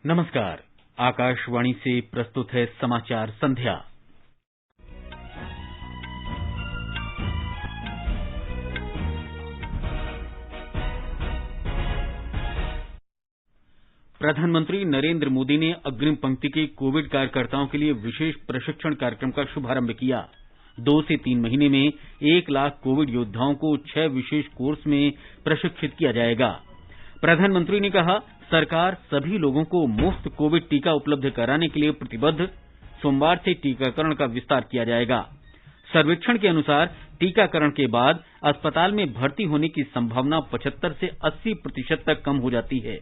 नमस्कार। आकाशवाणी से प्रस्तुत है समाचार संध्या। प्रधानमंत्री नरेंद्र मोदी ने अग्रिम पंक्ति के कोविड कार्यकर्ताओं के लिए विशेष प्रशिक्षण कार्यक्रम का शुभारंभ किया। 2 से 3 महीने में 1 लाख कोविड योद्धाओं को 6 विशेष कोर्स में प्रशिक्षित किया जाएगा। प्रधानमंत्री ने कहा, सरकार सभी लोगों को मुफ्त कोविड टीका उपलब्ध कराने के लिए प्रतिबद्ध। सोमवार से टीकाकरण का विस्तार किया जाएगा। सर्वेक्षण के अनुसार टीकाकरण के बाद अस्पताल में भर्ती होने की संभावना 75 से 80% तक कम हो जाती है।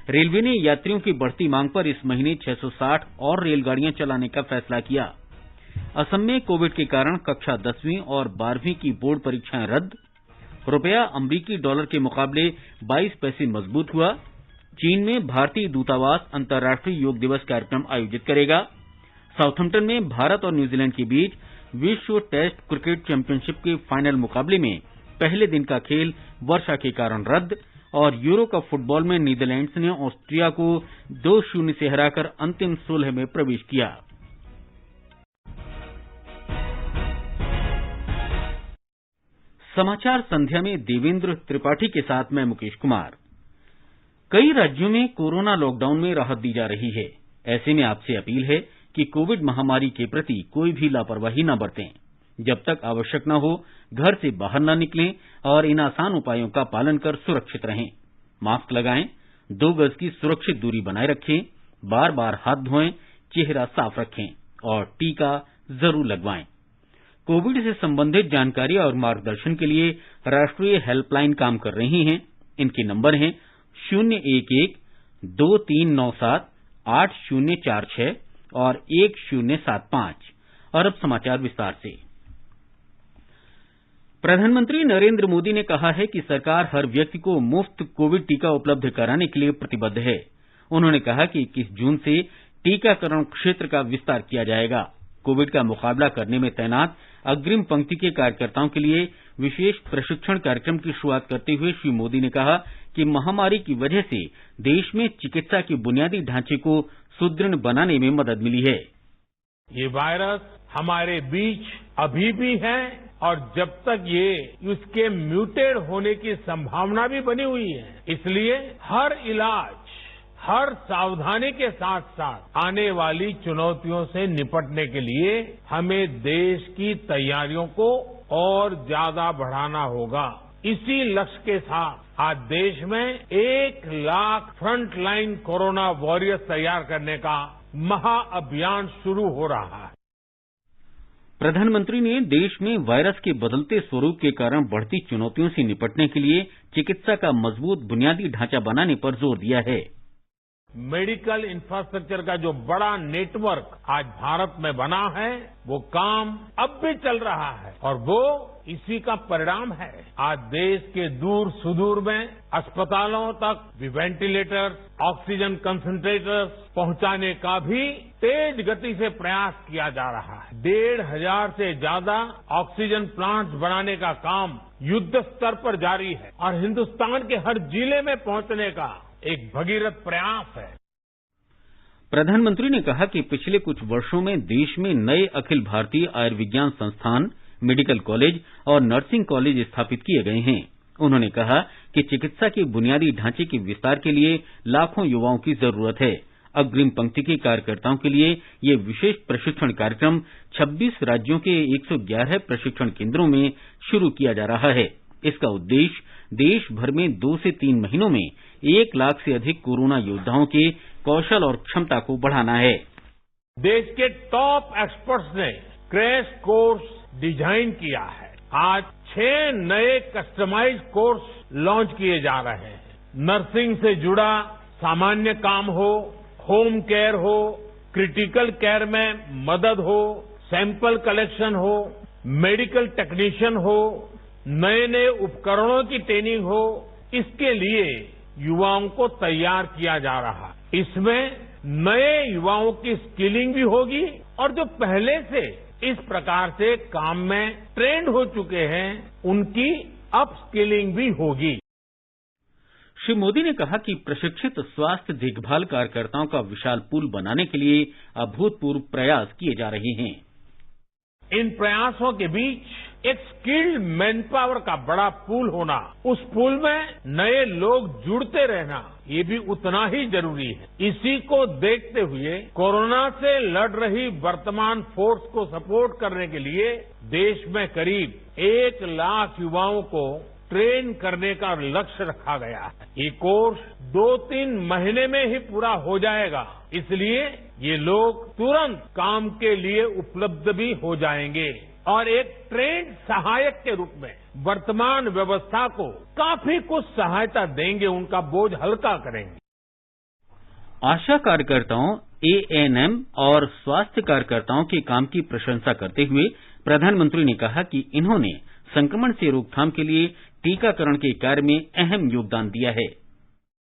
रेलवे ने यात्रियों की बढ़ती मांग पर इस महीने 660 और रेलगाड़ियां चलाने का फैसला किया। असम में कोविड के कारण कक्षा 10वीं और 12वीं की बोर्ड परीक्षाएं रद्द। रुपया अमरीकी डॉलर के मुकाबले 22 पैसे मजबूत हुआ। चीन में भारतीय दूतावास अंतर्राष्ट्रीय योग दिवस कार्यक्रम आयोजित करेगा। साउथम्पटन में भारत और न्यूजीलैंड के बीच विश्व टेस्ट क्रिकेट चैंपियनशिप के फाइनल मुकाबले में पहले दिन का खेल वर्षा के कारण रद्द। और यूरो कप फुटबॉल में नीदरलैंड्स ने ऑस्ट्रिया को 2-0 से हराकर अंतिम 16 में प्रवेश किया। समाचार संध्या में देवेंद्र त्रिपाठी के साथ मैं मुकेश कुमार। कई राज्यों में कोरोना लॉकडाउन में राहत दी जा रही है। ऐसे में आपसे अपील है कि कोविड महामारी के प्रति कोई भी लापरवाही न बरतें। जब तक आवश्यक न हो, घर से बाहर न निकलें और इन आसान उपायों का पालन कर सुरक्षित रहें। मास्क लगाएं, 2 गज की सुरक्षित दूरी बनाए रखें, बार-बार हाथ धोएं, चेहरा साफ रखें और टीका जरूर लगवाएं। कोविड से संबंधित जानकारी और मार्गदर्शन के लिए राष्ट्रीय हेल्पलाइन काम कर रही हैं। इनके नंबर हैं 011-2397-8046 और 1075। और अब समाचार विस्तार से। प्रधानमंत्री नरेंद्र मोदी ने कहा है कि सरकार हर व्यक्ति को मुफ्त कोविड टीका उपलब्ध कराने के लिए प्रतिबद्ध है। उन्होंने कहा कि 21 जून से टीकाकरण क्षेत्र का विस्तार किया जाएगा। कोविड का मुकाबला करने में तैनात अग्रिम पंक्ति के कार्यकर्ताओं के लिए विशेष प्रशिक्षण कार्यक्रम की शुरुआत करते हुए श्री मोदी ने कहा कि महामारी की वजह से देश में चिकित्सा के बुनियादी ढांचे को सुदृढ़ बनाने में मदद मिली है। ये वायरस हमारे बीच अभी भी है और जब तक ये उसके म्यूटेड होने की संभावना भी बनी हुई है, इसलिए हर इलाज, हर सावधानी के साथ साथ आने वाली चुनौतियों से निपटने के लिए हमें देश की तैयारियों को और ज्यादा बढ़ाना होगा। इसी लक्ष्य के साथ आज देश में 1 लाख फ्रंटलाइन कोरोना वॉरियर्स तैयार करने का महाअभियान शुरू हो रहा है। प्रधानमंत्री ने देश में वायरस के बदलते स्वरूप के कारण बढ़ती चुनौतियों से निपटने के लिए चिकित्सा का मजबूत बुनियादी ढांचा बनाने पर जोर दिया है। मेडिकल इंफ्रास्ट्रक्चर का जो बड़ा नेटवर्क आज भारत में बना है, वो काम अब भी चल रहा है और वो इसी का परिणाम है। आज देश के दूर सुदूर में अस्पतालों तक वेंटिलेटर्स, ऑक्सीजन कंसंट्रेटर्स पहुंचाने का भी तेज गति से प्रयास किया जा रहा है। 1,500 से ज्यादा ऑक्सीजन प्लांट्स बनाने का काम युद्ध स्तर पर जारी है और हिंदुस्तान के हर जिले में पहुंचने का एक भगीरथ प्रयास है। प्रधानमंत्री ने कहा कि पिछले कुछ वर्षों में देश में नए अखिल भारतीय आयुर्विज्ञान संस्थान, मेडिकल कॉलेज और नर्सिंग कॉलेज स्थापित किए गए हैं। उन्होंने कहा कि चिकित्सा के बुनियादी ढांचे के विस्तार के लिए लाखों युवाओं की जरूरत है। अग्रिम पंक्ति के कार्यकर्ताओं के लिए ये विशेष प्रशिक्षण कार्यक्रम 26 राज्यों के 111 प्रशिक्षण केंद्रों में शुरू किया जा रहा है। इसका उद्देश्य देश भर में 2 से 3 महीनों में 1 लाख से अधिक कोरोना योद्धाओं के कौशल और क्षमता को बढ़ाना है। देश के टॉप एक्सपर्ट्स ने क्रैश कोर्स डिजाइन किया है। आज 6 नए कस्टमाइज्ड कोर्स लॉन्च किए जा रहे हैं। नर्सिंग से जुड़ा सामान्य काम हो, होम केयर हो, क्रिटिकल केयर में मदद हो, सैंपल कलेक्शन हो, मेडिकल टेक्नीशियन हो, नए नए उपकरणों की ट्रेनिंग हो, इसके लिए युवाओं को तैयार किया जा रहा है। इसमें नए युवाओं की स्किलिंग भी होगी और जो पहले से इस प्रकार से काम में ट्रेंड हो चुके हैं, उनकी अप स्किलिंग भी होगी। श्री मोदी ने कहा कि प्रशिक्षित स्वास्थ्य देखभाल कार्यकर्ताओं का विशाल पूल बनाने के लिए अभूतपूर्व प्रयास किए जा रहे हैं। इन प्रयासों के बीच एक स्किल्ड मैन पावर का बड़ा पूल होना, उस पूल में नए लोग जुड़ते रहना, ये भी उतना ही जरूरी है। इसी को देखते हुए कोरोना से लड़ रही वर्तमान फोर्स को सपोर्ट करने के लिए देश में करीब 1 लाख युवाओं को ट्रेन करने का लक्ष्य रखा गया है। ये कोर्स 2-3 महीने में ही पूरा हो जाएगा, इसलिए ये लोग तुरंत काम के लिए उपलब्ध भी हो जाएंगे और एक ट्रेंड सहायक के रूप में वर्तमान व्यवस्था को काफी कुछ सहायता देंगे, उनका बोझ हल्का करेंगे। आशा कार्यकर्ताओं, एएनएम और स्वास्थ्य कार्यकर्ताओं के काम की प्रशंसा करते हुए प्रधानमंत्री ने कहा कि इन्होंने संक्रमण से रोकथाम के लिए टीकाकरण के कार्य में अहम योगदान दिया है।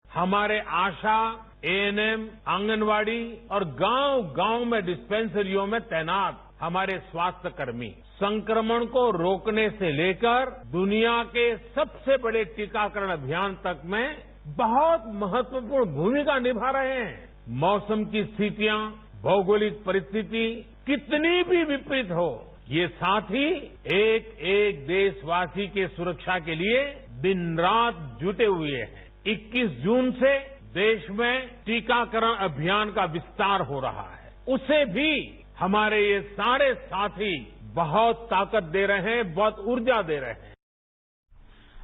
हमारे आशा, एएनएम, आंगनवाड़ी और गांव-गांव में डिस्पेंसरियों में तैनात हमारे स्वास्थ्य कर्मी संक्रमण को रोकने से लेकर दुनिया के सबसे बड़े टीकाकरण अभियान तक में बहुत महत्वपूर्ण भूमिका निभा रहे हैं। मौसम की स्थितियां, भौगोलिक परिस्थिति कितनी भी विपरीत हो, ये साथी एक एक देशवासी के सुरक्षा के लिए दिन रात जुटे हुए हैं। 21 जून से देश में टीकाकरण अभियान का विस्तार हो रहा है, उसे भी हमारे ये सारे साथी बहुत ताकत दे रहे हैं, बहुत ऊर्जा दे रहे हैं।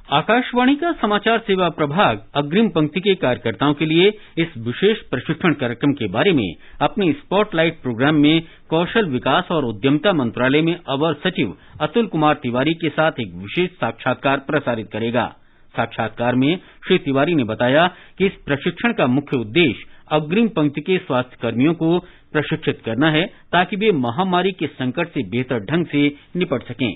आकाशवाणी का समाचार सेवा प्रभाग अग्रिम पंक्ति के कार्यकर्ताओं के लिए इस विशेष प्रशिक्षण कार्यक्रम के बारे में अपने स्पॉटलाइट प्रोग्राम में कौशल विकास और उद्यमिता मंत्रालय में अवर सचिव अतुल कुमार तिवारी के साथ एक विशेष साक्षात्कार प्रसारित करेगा। साक्षात्कार में श्री तिवारी ने बताया कि इस प्रशिक्षण का मुख्य उद्देश्य अग्रिम पंक्ति के स्वास्थ्य कर्मियों को प्रशिक्षित करना है ताकि वे महामारी के संकट से बेहतर ढंग से निपट सकें।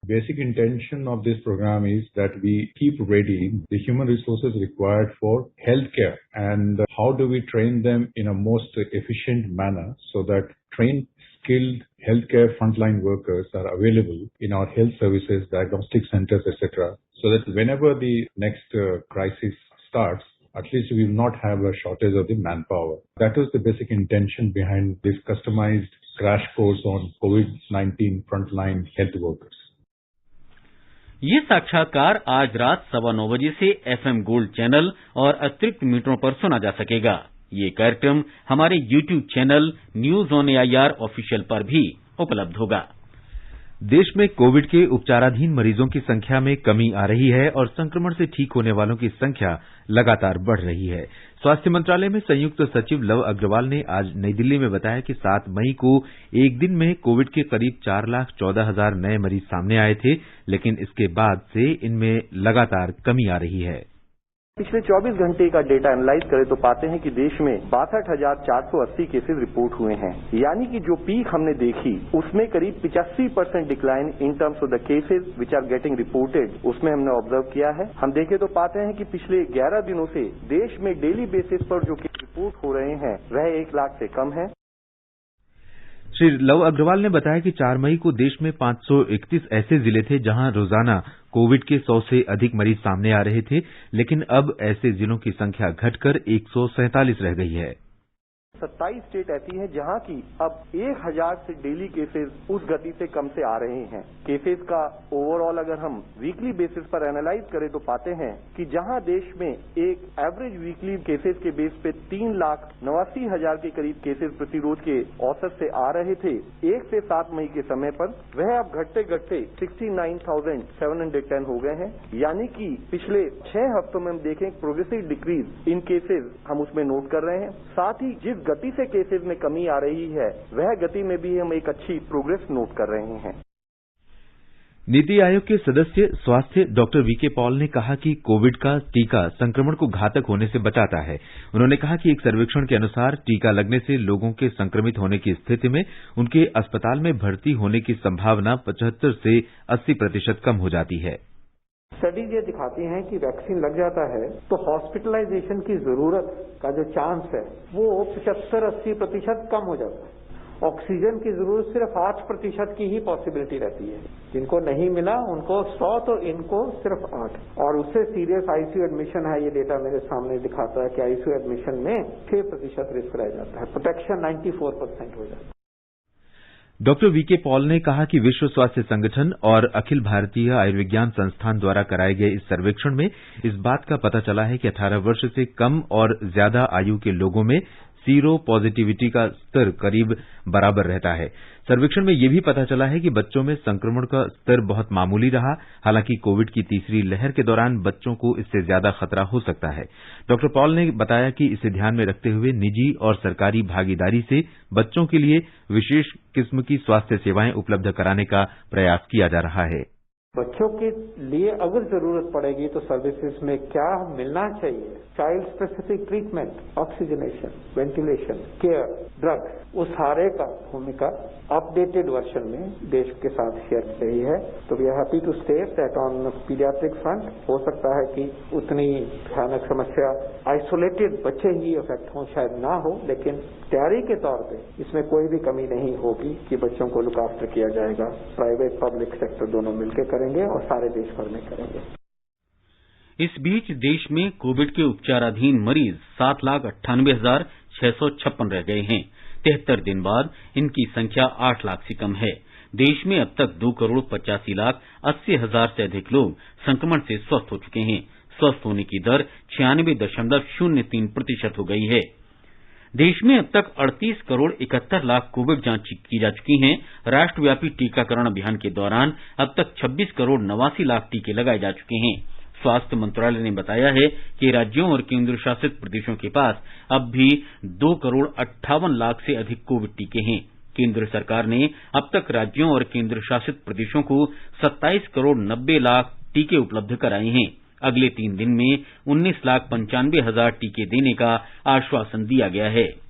Basic intention of this program is that we keep ready the human resources required for healthcare, and how do we train them in a most efficient manner so that trained, skilled healthcare frontline workers are available in our health services, diagnostic centers, etc. So that whenever the next crisis starts, at least we will not have a shortage of the manpower. That was the basic intention behind this customized crash course on COVID-19 frontline health workers. ये साक्षात्कार आज रात 9:15 बजे से FM gold channel और अतिरिक्त मीटरों पर सुना जा सकेगा। ये कार्यक्रम हमारे YouTube channel news on AIR official पर भी उपलब्ध होगा। देश में कोविड के उपचाराधीन मरीजों की संख्या में कमी आ रही है और संक्रमण से ठीक होने वालों की संख्या लगातार बढ़ रही है। स्वास्थ्य मंत्रालय में संयुक्त सचिव लव अग्रवाल ने आज नई दिल्ली में बताया कि 7 मई को एक दिन में कोविड के करीब 4,14,000 नए मरीज सामने आए थे, लेकिन इसके बाद से इनमें लगातार कमी आ रही है। पिछले 24 घंटे का डेटा एनालाइज करें तो पाते हैं कि देश में 62,480 केसेस रिपोर्ट हुए हैं, यानी कि जो पीक हमने देखी उसमें करीब 85% decline in terms of the cases which are getting reported, उसमें हमने ऑब्जर्व किया है। हम देखें तो पाते हैं कि पिछले 11 दिनों से देश में डेली बेसिस पर जो केस रिपोर्ट हो रहे हैं वह 1 लाख से कम है। श्री लव अग्रवाल ने बताया कि 4 मई को देश में 531 ऐसे जिले थे जहां रोजाना कोविड के 100 से अधिक मरीज सामने आ रहे थे, लेकिन अब ऐसे जिलों की संख्या घटकर 147 रह गई है। 27 स्टेट ऐसी हैं जहां की अब 1000 से डेली केसेस उस गति से कम से आ रहे हैं। केसेस का ओवरऑल अगर हम वीकली बेसिस पर एनालाइज करें तो पाते हैं कि जहां देश में एक एवरेज वीकली केसेस के बेस पे 3,89,000 के करीब केसेस प्रतिरोध के औसत से आ रहे थे 1 से 7 मई के समय पर, वह अब घटते घटते 69,710 हो गए हैं। यानी कि पिछले 6 हफ्तों में हम देखें प्रोग्रेसिव डिक्रीज इन केसेस हम उसमें नोट कर रहे हैं। साथ ही जिस गति से केसेस में कमी आ रही है वह गति में भी हम एक अच्छी प्रोग्रेस नोट कर रहे हैं। नीति आयोग के सदस्य स्वास्थ्य डॉक्टर वीके पॉल ने कहा कि कोविड का टीका संक्रमण को घातक होने से बचाता है। उन्होंने कहा कि एक सर्वेक्षण के अनुसार टीका लगने से लोगों के संक्रमित होने की स्थिति में उनके अस्पताल में भर्ती होने की संभावना 75 से 80% कम हो जाती है। स्टडीज ये दिखाती हैं कि वैक्सीन लग जाता है तो हॉस्पिटलाइजेशन की जरूरत का जो चांस है वो 75-80% कम हो जाता है। ऑक्सीजन की जरूरत सिर्फ 8% की ही पॉसिबिलिटी रहती है। जिनको नहीं मिला उनको 100 तो इनको सिर्फ 8, और उससे सीरियस आईसीयू एडमिशन है। ये डेटा मेरे सामने दिखाता है कि आईसीयू एडमिशन में 6% रिस्क रह जाता है, प्रोटेक्शन 94% हो जाता है। डॉक्टर वीके पॉल ने कहा कि विश्व स्वास्थ्य संगठन और अखिल भारतीय आयुर्विज्ञान संस्थान द्वारा कराए गए इस सर्वेक्षण में इस बात का पता चला है कि 18 वर्ष से कम और ज्यादा आयु के लोगों में सीरो पॉजिटिविटी का स्तर करीब बराबर रहता है। सर्वेक्षण में यह भी पता चला है कि बच्चों में संक्रमण का स्तर बहुत मामूली रहा। हालांकि कोविड की तीसरी लहर के दौरान बच्चों को इससे ज्यादा खतरा हो सकता है। डॉक्टर पॉल ने बताया कि इसे ध्यान में रखते हुए निजी और सरकारी भागीदारी से बच्चों के लिए विशेष किस्म की स्वास्थ्य सेवाएं उपलब्ध कराने का प्रयास किया जा रहा है। बच्चों के लिए अगर जरूरत पड़ेगी तो सर्विसेज में क्या मिलना चाहिए, child specific treatment, oxygenation, ventilation, care, drugs, उस सारे का भूमिका अपडेटेड वर्जन में देश के साथ शेयर की गई है। तो we are happy to state that on paediatric front हो सकता है कि उतनी भयानक समस्या आइसोलेटेड बच्चे ही इफेक्ट हो, शायद ना हो, लेकिन तैयारी के तौर पे इसमें कोई भी कमी नहीं होगी कि बच्चों को लुक आफ्टर किया जाएगा। प्राइवेट पब्लिक सेक्टर दोनों मिलकर करेंगे और सारे देश भर में करेंगे। इस बीच देश में कोविड के उपचाराधीन मरीज 7,98,656 रह गए हैं। 73 दिन बाद इनकी संख्या 8 लाख से कम है। देश में अब तक 2,85,80,000 से अधिक लोग संक्रमण से स्वस्थ हो चुके हैं। स्वस्थ होने की दर 96.03% हो गई है। देश में अब तक 38 करोड़ 71 लाख कोविड जांच की जा चुकी हैं। राष्ट्रव्यापी टीकाकरण अभियान के दौरान अब तक 26 करोड़ 89 लाख टीके लगाए जा चुके हैं। स्वास्थ्य मंत्रालय ने बताया है कि राज्यों और केंद्र शासित प्रदेशों के पास अब भी 2 करोड़ 58 लाख से अधिक कोविड टीके हैं। केंद्र सरकार ने अब तक राज्यों और केंद्र शासित प्रदेशों को 27 करोड़ 90 लाख टीके उपलब्ध कराए हैं। अगले 3 दिन में 19,95,000 टीके देने का आश्वासन दिया गया है।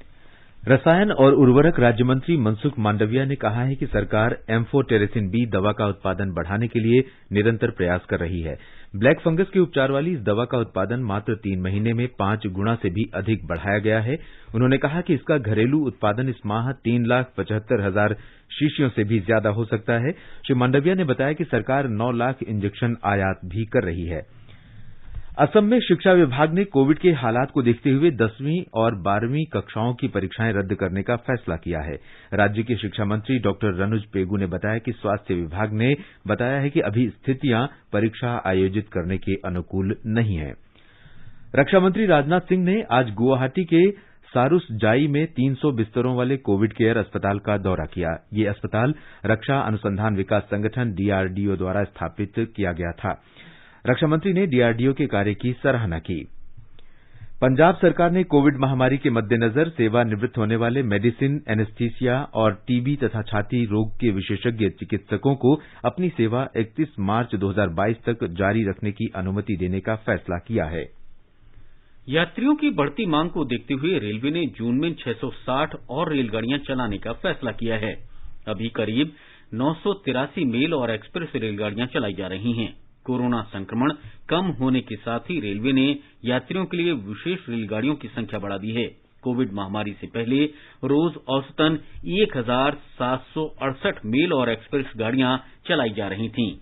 रसायन और उर्वरक राज्य मंत्री मनसुख मांडविया ने कहा है कि सरकार एम्फोटेरेसिन बी दवा का उत्पादन बढ़ाने के लिए निरंतर प्रयास कर रही है। ब्लैक फंगस के उपचार वाली इस दवा का उत्पादन मात्र 3 महीने में 5 गुना से भी अधिक बढ़ाया गया है। उन्होंने कहा कि इसका घरेलू उत्पादन इस माह 3,75,000 शीशियों से भी ज्यादा हो सकता है। श्री मांडविया ने बताया कि सरकार 9 लाख इंजेक्शन आयात भी कर रही है। असम में शिक्षा विभाग ने कोविड के हालात को देखते हुए 10वीं और 12वीं कक्षाओं की परीक्षाएं रद्द करने का फैसला किया है। राज्य के शिक्षा मंत्री डॉक्टर रनुज पेगू ने बताया कि स्वास्थ्य विभाग ने बताया है कि अभी स्थितियां परीक्षा आयोजित करने के अनुकूल नहीं है। रक्षा मंत्री राजनाथ सिंह ने आज गुवाहाटी के सारुसजाई में 300 बिस्तरों वाले कोविड केयर अस्पताल का दौरा किया। ये अस्पताल रक्षा अनुसंधान विकास संगठन डीआरडीओ द्वारा स्थापित किया गया था। रक्षा मंत्री ने डीआरडीओ के कार्य की सराहना की। पंजाब सरकार ने कोविड महामारी के मद्देनजर सेवानिवृत्त होने वाले मेडिसिन, एनेस्थीसिया और टीबी तथा छाती रोग के विशेषज्ञ चिकित्सकों को अपनी सेवा 31 मार्च 2022 तक जारी रखने की अनुमति देने का फैसला किया है। यात्रियों की बढ़ती मांग को देखते हुए रेलवे ने जून में 660 और रेलगाड़ियां चलाने का फैसला किया है। अभी करीब 983 मेल और एक्सप्रेस रेलगाड़ियां चलाई जा रही हैं। कोरोना संक्रमण कम होने के साथ ही रेलवे ने यात्रियों के लिए विशेष रेलगाड़ियों की संख्या बढ़ा दी है। कोविड महामारी से पहले रोज औसतन 1,768 मेल और एक्सप्रेस गाड़ियां चलाई जा रही थीं।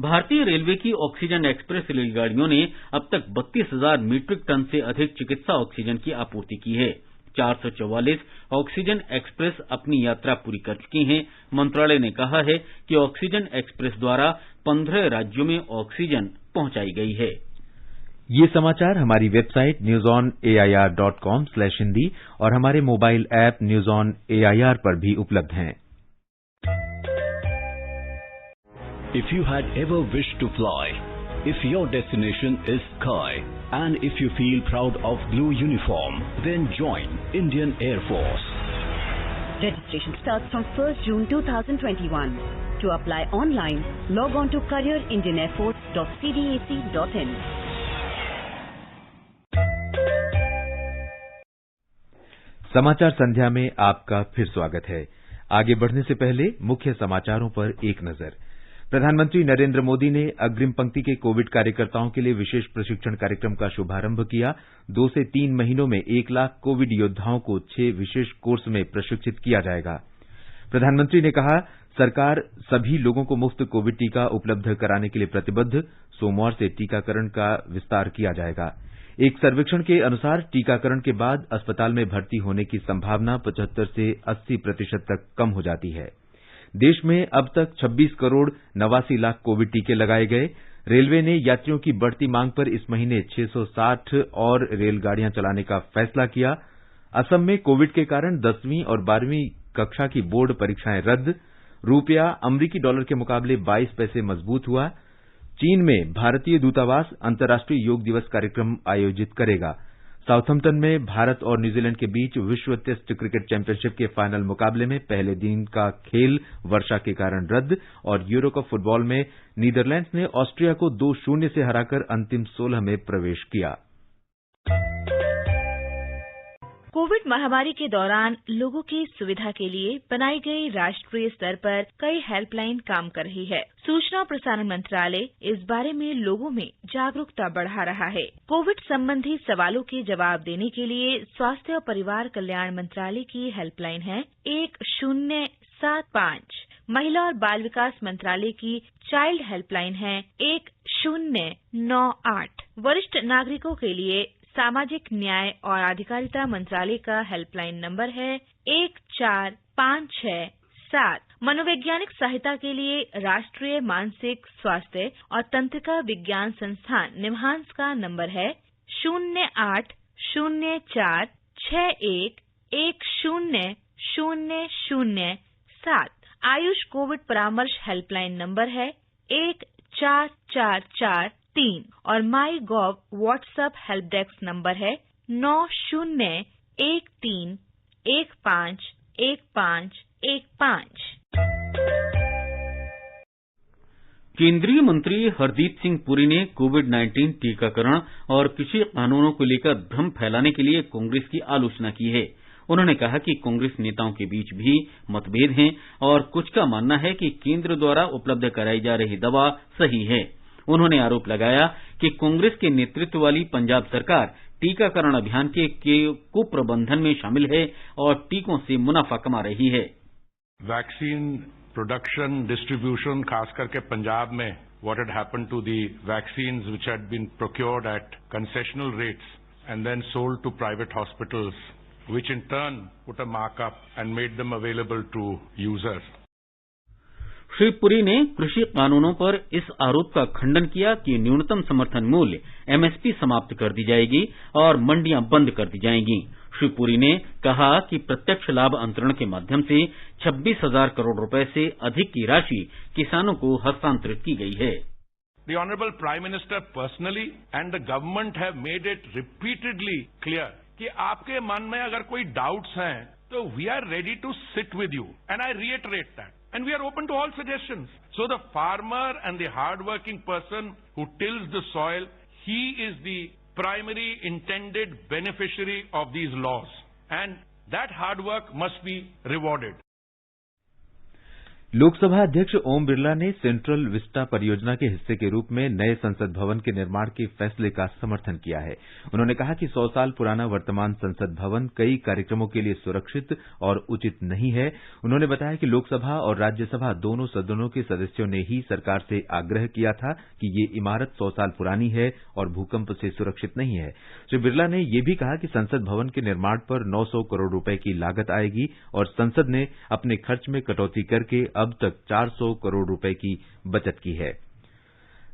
भारतीय रेलवे की ऑक्सीजन एक्सप्रेस रेलगाड़ियों ने अब तक 32,000 मीट्रिक टन से अधिक चिकित्सा ऑक्सीजन की आपूर्ति की है। 444 ऑक्सीजन एक्सप्रेस अपनी यात्रा पूरी कर चुकी हैं। मंत्रालय ने कहा है कि ऑक्सीजन एक्सप्रेस द्वारा 15 राज्यों में ऑक्सीजन पहुंचाई गई है। ये समाचार हमारी वेबसाइट newsonair.com/hindi और हमारे mobile app news on AIR पर भी उपलब्ध हैं। If you had ever wished to fly, if your destination is sky, and if you feel proud of blue uniform, then join Indian Air Force. Registration starts from 1st June 2021. To apply online, log on to careerindianairforce.cdac.in. समाचार संध्या में आपका फिर स्वागत है। आगे बढ़ने से पहले मुख्य समाचारों पर एक नजर। प्रधानमंत्री नरेंद्र मोदी ने अग्रिम पंक्ति के कोविड कार्यकर्ताओं के लिए विशेष प्रशिक्षण कार्यक्रम का शुभारंभ किया। 2 से 3 महीनों में 1 लाख कोविड योद्धाओं को 6 विशेष कोर्स में प्रशिक्षित किया जाएगा। प्रधानमंत्री ने कहा, सरकार सभी लोगों को मुफ्त कोविड टीका उपलब्ध कराने के लिए प्रतिबद्ध। सोमवार से टीकाकरण का विस्तार किया जाएगा। एक सर्वेक्षण के अनुसार टीकाकरण के बाद अस्पताल में भर्ती होने की संभावना 75 से 80% तक कम हो जाती है। देश में अब तक 26 करोड़ 89 लाख कोविड टीके लगाए गए। रेलवे ने यात्रियों की बढ़ती मांग पर इस महीने 660 और रेलगाड़ियां चलाने का फैसला किया। असम में कोविड के कारण 10वीं और 12वीं कक्षा की बोर्ड परीक्षाएं रद्द। रुपया अमरीकी डॉलर के मुकाबले 22 पैसे मजबूत हुआ। चीन में भारतीय दूतावास अंतर्राष्ट्रीय योग दिवस कार्यक्रम आयोजित करेगा। साउथम्पटन में भारत और न्यूजीलैंड के बीच विश्व टेस्ट क्रिकेट चैंपियनशिप के फाइनल मुकाबले में पहले दिन का खेल वर्षा के कारण रद्द। और यूरो कप फुटबॉल में नीदरलैंड्स ने ऑस्ट्रिया को 2-0 से हराकर अंतिम 16 में प्रवेश किया। कोविड महामारी के दौरान लोगों की सुविधा के लिए बनाई गई राष्ट्रीय स्तर पर कई हेल्पलाइन काम कर रही है। सूचना और प्रसारण मंत्रालय इस बारे में लोगों में जागरूकता बढ़ा रहा है। कोविड संबंधी सवालों के जवाब देने के लिए स्वास्थ्य और परिवार कल्याण मंत्रालय की हेल्पलाइन है 1075। महिला और बाल विकास मंत्रालय की चाइल्ड हेल्पलाइन है 1098। वरिष्ठ नागरिकों के लिए सामाजिक न्याय और अधिकारिता मंत्रालय का हेल्पलाइन नंबर है 14567। मनोवैज्ञानिक सहायता के लिए राष्ट्रीय मानसिक स्वास्थ्य और तंत्रिका विज्ञान संस्थान निम्हांस का नंबर है 0804110007। आयुष कोविड परामर्श हेल्पलाइन नंबर है 14443 और माई गॉव व्हाट्सएप हेल्प डेस्क नंबर है 9013151515। केंद्रीय मंत्री हरदीप सिंह पुरी ने कोविड-19 टीकाकरण और कृषि कानूनों को लेकर भ्रम फैलाने के लिए कांग्रेस की आलोचना की है। उन्होंने कहा कि कांग्रेस नेताओं के बीच भी मतभेद हैं और कुछ का मानना है कि केंद्र द्वारा उपलब्ध कराई जा रही दवा सही है। उन्होंने आरोप लगाया कि कांग्रेस के नेतृत्व वाली पंजाब सरकार टीकाकरण अभियान के कुप्रबंधन में शामिल है और टीकों से मुनाफा कमा रही है। वैक्सीन प्रोडक्शन डिस्ट्रीब्यूशन खास करके पंजाब में what had happened to the vaccines which had been procured at concessional rates and then sold to private hospitals, which in turn put a markup and made them available to users. Shri Puri ने कृषि कानूनों पर इस आरोप का खंडन किया कि न्यूनतम समर्थन मूल्य एमएसपी समाप्त कर दी जाएगी और मंडियां बंद कर दी जाएंगी। श्री पुरी ने कहा कि प्रत्यक्ष लाभ अंतरण के माध्यम से 26,000 करोड़ रुपए से अधिक की राशि किसानों को हस्तांतरित की गई है। The Honorable Prime Minister personally and the government have made it repeatedly clear कि आपके मन में अगर कोई doubts हैं तो we are ready to sit with you and I reiterate that and we are open to all suggestions. So the farmer and the hard-working person who tills the soil, he is the primary intended beneficiary of these laws and that hard work must be rewarded. Lok Sabha अध्यक्ष ओम बिरला ने central Vista परियोजना के हिस्से के रूप में नए संसद भवन के निर्माण के फैसले का समर्थन किया है। उन्होंने कहा कि 100 साल पुराना वर्तमान संसद भवन कई कार्यक्रमों के लिए सुरक्षित और उचित नहीं है। उन्होंने बताया कि लोकसभा और राज्यसभा दोनों सदनों के सदस्यों ने ही सरकार से आग्रह किया था कि ये इमारत 100 साल पुरानी है और भूकंप से सुरक्षित नहीं है। श्री बिरला ने यह भी कहा कि संसद भवन के निर्माण पर 900 करोड़ रुपए की लागत आएगी और संसद ने अपने खर्च में कटौती करके अब तक 400 करोड़ रुपए की बचत की है।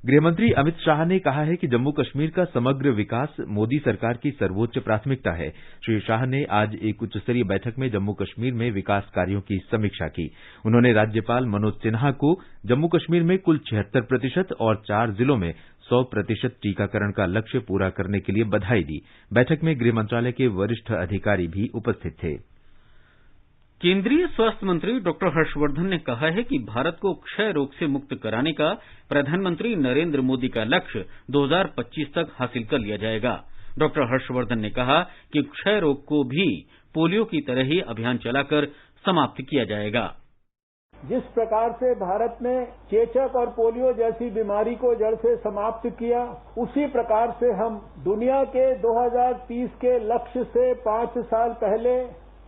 गृहमंत्री अमित शाह ने कहा है कि जम्मू कश्मीर का समग्र विकास मोदी सरकार की सर्वोच्च प्राथमिकता है। श्री शाह ने आज एक उच्चस्तरीय बैठक में जम्मू कश्मीर में विकास कार्यों की समीक्षा की। उन्होंने राज्यपाल मनोज सिन्हा को जम्मू कश्मीर में कुल 76% और 4 जिलों में 100% टीकाकरण का लक्ष्य पूरा करने के लिए बधाई दी। बैठक में गृह मंत्रालय के वरिष्ठ अधिकारी भी उपस्थित थे। केंद्रीय स्वास्थ्य मंत्री डॉक्टर हर्षवर्धन ने कहा है कि भारत को क्षय रोग से मुक्त कराने का प्रधानमंत्री नरेंद्र मोदी का लक्ष्य 2025 तक हासिल कर लिया जाएगा। डॉक्टर हर्षवर्धन ने कहा कि क्षय रोग को भी पोलियो की तरह ही अभियान चलाकर समाप्त किया जाएगा। जिस प्रकार से भारत ने चेचक और पोलियो जैसी बीमारी को जड़ से समाप्त किया, उसी प्रकार से हम दुनिया के 2030 के लक्ष्य से 5 साल पहले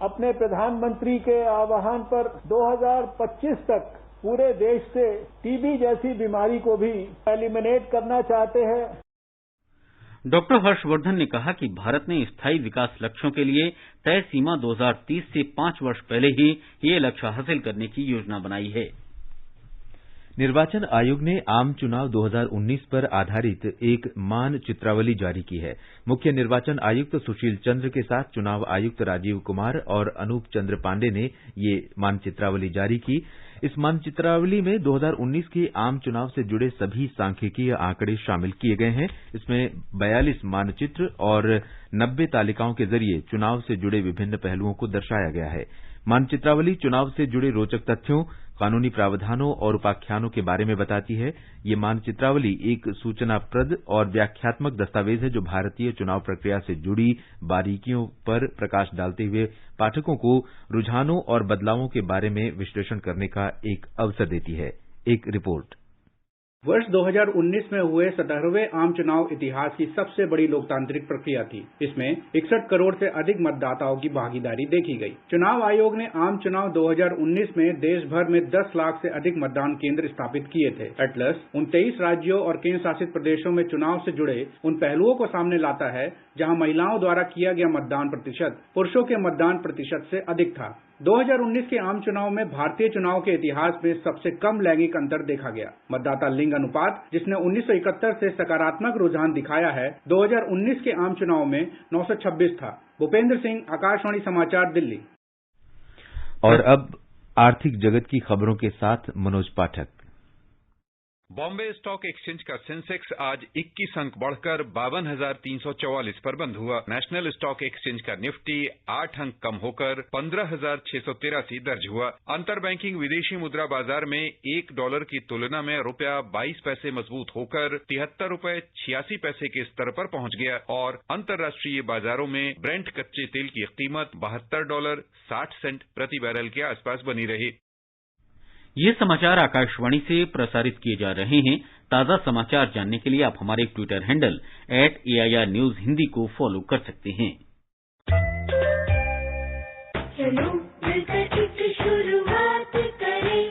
अपने प्रधानमंत्री के आह्वान पर 2025 तक पूरे देश से टीबी जैसी बीमारी को भी एलिमिनेट करना चाहते हैं। डॉक्टर हर्षवर्धन ने कहा कि भारत ने स्थायी विकास लक्ष्यों के लिए तय सीमा 2030 से 5 वर्ष पहले ही ये लक्ष्य हासिल करने की योजना बनाई है। निर्वाचन आयोग ने आम चुनाव 2019 पर आधारित एक मानचित्रावली जारी की है। मुख्य निर्वाचन आयुक्त सुशील चंद्र के साथ चुनाव आयुक्त राजीव कुमार और अनूप चंद्र पांडे ने ये मानचित्रावली जारी की। इस मानचित्रावली में 2019 के आम चुनाव से जुड़े सभी सांख्यिकीय आंकड़े शामिल किए गए हैं। इसमें 42 मानचित्र और 90 तालिकाओं के जरिए चुनाव से जुड़े विभिन्न पहलुओं को दर्शाया गया है। मानचित्रावली चुनाव से जुड़े रोचक तथ्यों, कानूनी प्रावधानों और उपाख्यानों के बारे में बताती है। ये मानचित्रावली एक सूचनाप्रद और व्याख्यात्मक दस्तावेज है जो भारतीय चुनाव प्रक्रिया से जुड़ी बारीकियों पर प्रकाश डालते हुए पाठकों को रुझानों और बदलावों के बारे में विश्लेषण करने का एक अवसर देती है। एक रिपोर्ट। वर्ष 2019 में हुए 17वें आम चुनाव इतिहास की सबसे बड़ी लोकतांत्रिक प्रक्रिया थी। इसमें 61 करोड़ से अधिक मतदाताओं की भागीदारी देखी गई। चुनाव आयोग ने आम चुनाव 2019 में देश भर में 10 लाख से अधिक मतदान केंद्र स्थापित किए थे। एटलस 23 राज्यों और केंद्र शासित प्रदेशों में चुनाव से जुड़े उन पहलुओं को सामने लाता है जहां महिलाओं द्वारा किया गया मतदान प्रतिशत पुरुषों के मतदान प्रतिशत से अधिक था। 2019 के आम चुनाव में भारतीय चुनाव के इतिहास में सबसे कम लैंगिक अंतर देखा गया। मतदाता लिंग अनुपात, जिसने 1971 से सकारात्मक रुझान दिखाया है, 2019 के आम चुनाव में 926 था। भूपेंद्र सिंह, आकाशवाणी समाचार, दिल्ली। और अब आर्थिक जगत की खबरों के साथ मनोज पाठक। बॉम्बे स्टॉक एक्सचेंज का सेंसेक्स आज 21 अंक बढ़कर 52,344 पर बंद हुआ। नेशनल स्टॉक एक्सचेंज का निफ्टी 8 अंक कम होकर 15,683 दर्ज हुआ। अंतर बैंकिंग विदेशी मुद्रा बाजार में $1 की तुलना में रुपया 22 पैसे मजबूत होकर 73 रुपए 86 पैसे के स्तर पर पहुंच गया और अंतर्राष्ट्रीय बाजारों में ब्रेंट कच्चे तेल की कीमत $72.60 प्रति बैरल के आसपास बनी रही। ये समाचार आकाशवाणी से प्रसारित किए जा रहे हैं। ताजा समाचार जानने के लिए आप हमारे Twitter handle @AIR News Hindi को फॉलो कर सकते हैं। चलो मिलकर एक शुरुआत करें,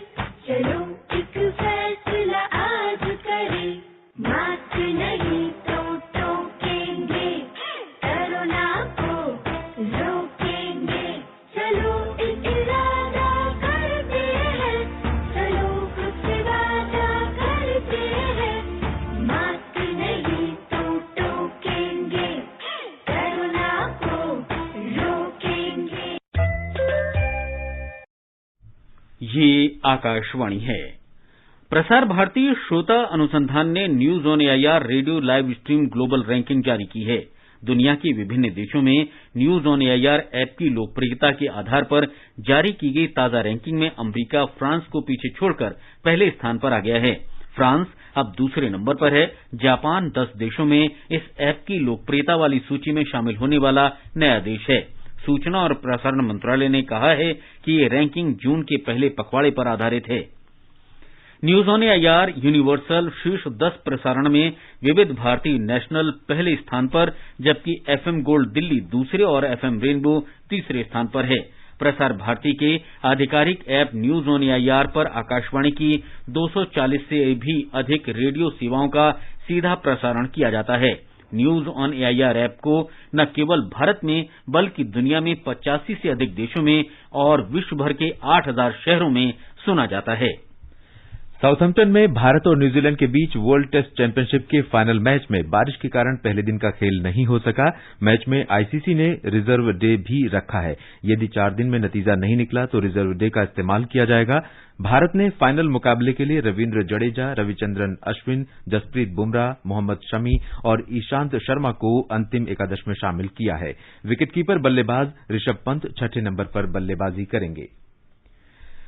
चलो एक फैसला आज करें, मास्क नहीं तो टोकेंगे, कोरोना को रोकेंगे, चलो एक इरादा करते हैं, चलो खुद से वादा करते हैं, मास्क नहीं तो टोकेंगे, कोरोना को रोकेंगे। ये आकाशवाणी है। प्रसार भारती श्रोता अनुसंधान ने news on AIR radio live stream global ranking जारी की है। दुनिया के विभिन्न देशों में न्यूज ऑन AIR ऐप की लोकप्रियता के आधार पर जारी की गई ताजा रैंकिंग में अमेरिका फ्रांस को पीछे छोड़कर पहले स्थान पर आ गया है। फ्रांस अब दूसरे नंबर पर है। जापान 10 देशों में इस ऐप की लोकप्रियता वाली सूची में शामिल होने वाला नया देश है। सूचना और प्रसारण मंत्रालय ने कहा है कि ये रैंकिंग जून के पहले पखवाड़े पर आधारित है। न्यूज ऑन AIR यूनिवर्सल शीर्ष 10 प्रसारण में विविध भारती नेशनल पहले स्थान पर, जबकि FM गोल्ड दिल्ली दूसरे और FM रेनबो तीसरे स्थान पर है। प्रसार भारती के आधिकारिक ऐप न्यूज ऑन AIR पर आकाशवाणी की 240 से भी अधिक रेडियो सेवाओं का सीधा प्रसारण किया जाता है। न्यूज ऑन AIR ऐप को न केवल भारत में बल्कि दुनिया में 85 से अधिक देशों में और विश्व भर के 8,000 शहरों में सुना जाता है। साउथहैम्पटन में भारत और न्यूजीलैंड के बीच वर्ल्ड टेस्ट चैंपियनशिप के फाइनल मैच में बारिश के कारण पहले दिन का खेल नहीं हो सका। मैच में ICC ने रिजर्व डे भी रखा है। यदि 4 दिन में नतीजा नहीं निकला तो रिजर्व डे का इस्तेमाल किया जाएगा। भारत ने फाइनल मुकाबले के लिए रविंद्र जडेजा, रविचंद्रन अश्विन, जसप्रीत बुमराह, मोहम्मद शमी और ईशांत शर्मा को अंतिम 11 में शामिल किया है। विकेटकीपर बल्लेबाज ऋषभ पंत 6ठे नंबर पर बल्लेबाजी करेंगे।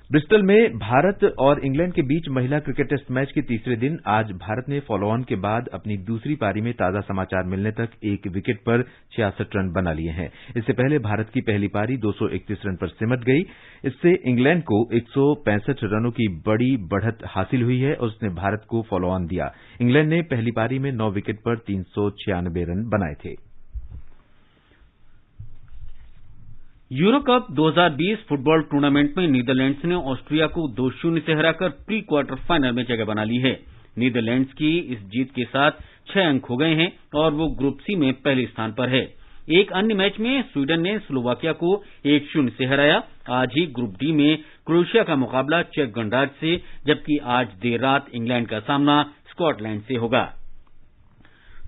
ब्रिस्टल में भारत और इंग्लैंड के बीच महिला क्रिकेट टेस्ट मैच के तीसरे दिन आज भारत ने फॉलो ऑन के बाद अपनी दूसरी पारी में ताजा समाचार मिलने तक 1 विकेट पर 66 रन बना लिए हैं। इससे पहले भारत की पहली पारी 231 रन पर सिमट गई। इससे इंग्लैंड को 165 रनों की बड़ी बढ़त हासिल हुई है और उसने भारत को फॉलो ऑन दिया। इंग्लैंड ने पहली पारी में 9 विकेट पर 396 रन बनाए थे। यूरो कप 2020 फुटबॉल टूर्नामेंट में नीदरलैंड्स ने ऑस्ट्रिया को 2-0 से हराकर प्री क्वार्टर फाइनल में जगह बना ली है। नीदरलैंड्स की इस जीत के साथ 6 अंक हो गए हैं और वो ग्रुप सी में पहले स्थान पर है। एक अन्य मैच में स्वीडन ने स्लोवाकिया को 1-0 से हराया। आज ही ग्रुप डी में क्रोएशिया का मुकाबला चेक गणराज्य से, जबकि आज देर रात इंग्लैंड का सामना स्कॉटलैंड से होगा।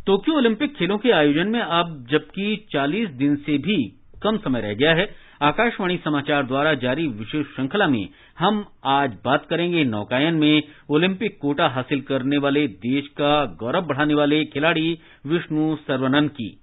टोक्यो ओलंपिक खेलों के आयोजन में अब जबकि 40 दिन से भी कम समय रह गया है, आकाशवाणी समाचार द्वारा जारी विशेष श्रृंखला में हम आज बात करेंगे नौकायन में ओलंपिक कोटा हासिल करने वाले देश का गौरव बढ़ाने वाले खिलाड़ी विष्णु सर्वनन की।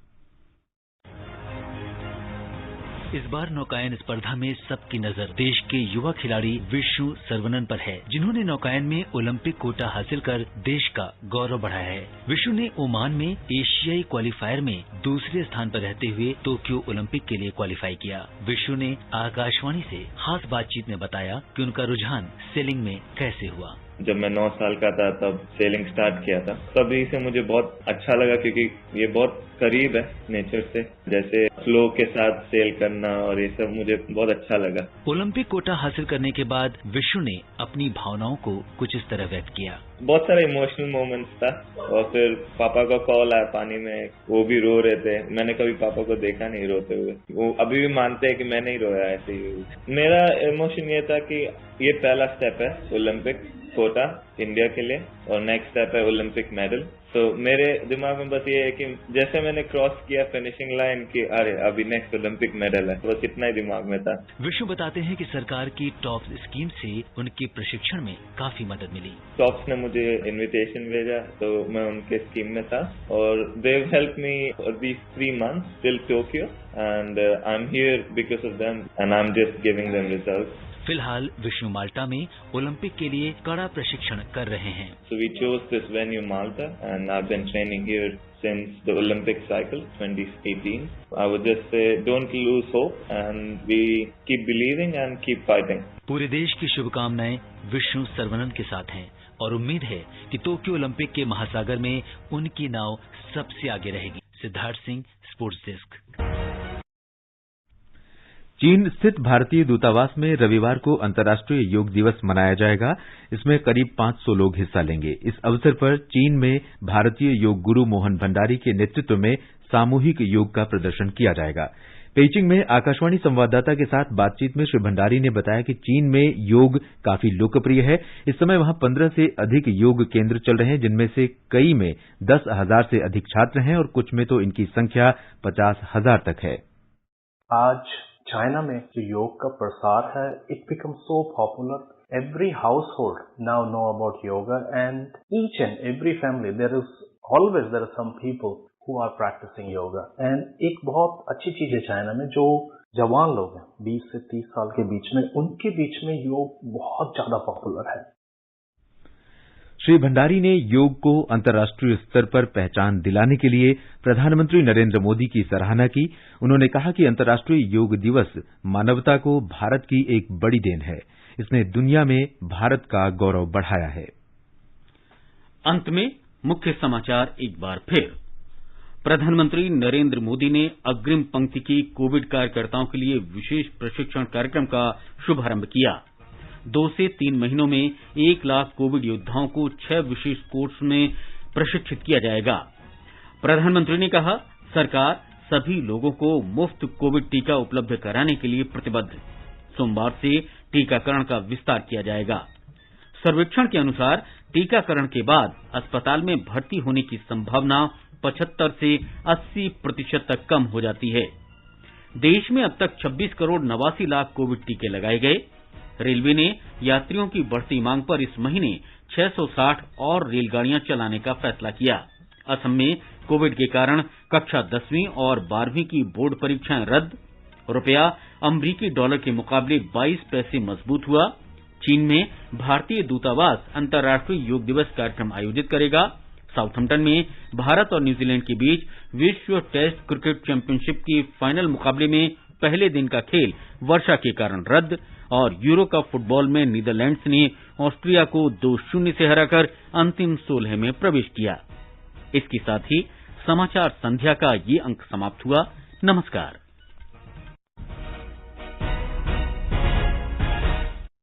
इस बार नौकायन स्पर्धा में सबकी नजर देश के युवा खिलाड़ी विष्णु सर्वनन पर है, जिन्होंने नौकायन में ओलंपिक कोटा हासिल कर देश का गौरव बढ़ाया है। विष्णु ने ओमान में एशियाई क्वालिफायर में दूसरे स्थान पर रहते हुए टोक्यो ओलंपिक के लिए क्वालिफाई किया। विष्णु ने आकाशवाणी से खास बातचीत में बताया कि उनका रुझान सेलिंग में कैसे हुआ। जब मैं 9 साल का था तब सेलिंग स्टार्ट किया था, तभी से मुझे बहुत अच्छा लगा क्योंकि ये बहुत करीब है नेचर से, जैसे फ्लो के साथ सेल करना और ये सब मुझे बहुत अच्छा लगा। ओलंपिक कोटा हासिल करने के बाद विष्णु ने अपनी भावनाओं को कुछ इस तरह व्यक्त किया। बहुत सारे इमोशनल मोमेंट्स था और फिर पापा का कॉल आया पानी में, वो भी रो रहे थे। मैंने कभी पापा को देखा नहीं रोते हुए, वो अभी भी मानते हैं कि मैं नहीं रोया ऐसे ही। मेरा इमोशन ये था कि ये पहला स्टेप है ओलंपिक कोटा इंडिया के लिए और नेक्स्ट स्टेप है ओलंपिक मेडल। तो मेरे दिमाग में बस ये है कि जैसे मैंने क्रॉस किया फिनिशिंग लाइन की, अरे अभी नेक्स्ट ओलंपिक मेडल है, बस इतना ही दिमाग में था। विष्णु बताते हैं कि सरकार की टॉप स्कीम से उनके प्रशिक्षण में काफी मदद मिली। टॉप्स ने मुझे इन्विटेशन भेजा तो मैं उनके स्कीम में था और they help me these 3 months till Tokyo and I am here because of them and I am just giving them results. फिलहाल विष्णु माल्टा में ओलंपिक के लिए कड़ा प्रशिक्षण कर रहे हैं। So we chose this venue Malta and I've been training here since the Olympic cycle 2018. I would just say don't lose hope and we keep believing and keep fighting. पूरे देश की शुभकामनाएं विष्णु सर्वनन के साथ हैं और उम्मीद है कि टोक्यो ओलंपिक के महासागर में उनकी नाव सबसे आगे रहेगी। Siddharth Singh, sports desk. चीन स्थित भारतीय दूतावास में रविवार को अंतर्राष्ट्रीय योग दिवस मनाया जाएगा। इसमें करीब 500 लोग हिस्सा लेंगे। इस अवसर पर चीन में भारतीय योग गुरु मोहन भंडारी के नेतृत्व में सामूहिक योग का प्रदर्शन किया जाएगा। पेइचिंग में आकाशवाणी संवाददाता के साथ बातचीत में श्री भंडारी ने बताया कि चीन में योग काफी लोकप्रिय है। इस समय वहां 15 से अधिक योग केंद्र चल रहे हैं, जिनमें से कई में 10,000 से अधिक छात्र हैं और कुछ में तो इनकी संख्या 50,000 तक है। आज चाइना में जो योग का प्रसार है, it become so popular. Every household now know about yoga, and each and every family there are some people who are practicing yoga. And एक बहुत अच्छी चीज है चाइना में, जो जवान लोग हैं 20 से 30 साल के बीच में, उनके बीच में योग बहुत ज्यादा पॉपुलर है। श्री भंडारी ने योग को अंतर्राष्ट्रीय स्तर पर पहचान दिलाने के लिए प्रधानमंत्री नरेंद्र मोदी की सराहना की। उन्होंने कहा कि अंतर्राष्ट्रीय योग दिवस मानवता को भारत की एक बड़ी देन है। इसने दुनिया में भारत का गौरव बढ़ाया है। अंत में मुख्य समाचार एक बार फिर। प्रधानमंत्री नरेंद्र मोदी ने अग्रिम पंक्ति की कोविड कार्यकर्ताओं के लिए विशेष प्रशिक्षण कार्यक्रम का शुभारंभ किया। 2 से 3 महीनों में 1 लाख कोविड योद्धाओं को 6 विशेष कोर्स में प्रशिक्षित किया जाएगा। प्रधानमंत्री ने कहा, सरकार सभी लोगों को मुफ्त कोविड टीका उपलब्ध कराने के लिए प्रतिबद्ध। सोमवार से टीकाकरण का विस्तार किया जाएगा। सर्वेक्षण के अनुसार टीकाकरण के बाद अस्पताल में भर्ती होने की संभावना 75 से 80% तक कम हो जाती है। देश में अब तक 26 करोड़ 89 लाख कोविड टीके लगाए गए। रेलवे ने यात्रियों की बढ़ती मांग पर इस महीने 660 और रेलगाड़ियां चलाने का फैसला किया। असम में कोविड के कारण कक्षा 10वीं और 12वीं की बोर्ड परीक्षाएं रद्द। रुपया अमरीकी डॉलर के मुकाबले 22 पैसे मजबूत हुआ। चीन में भारतीय दूतावास अंतर्राष्ट्रीय योग दिवस कार्यक्रम आयोजित करेगा। साउथहैम्पटन में भारत और न्यूजीलैंड के बीच विश्व टेस्ट क्रिकेट चैंपियनशिप के फाइनल मुकाबले में पहले दिन का खेल वर्षा के कारण रद्द। और यूरो कप फुटबॉल में नीदरलैंड्स ने ऑस्ट्रिया को 2-0 से हराकर अंतिम 16 में प्रवेश किया। इसके साथ ही समाचार संध्या का ये अंक समाप्त हुआ। नमस्कार।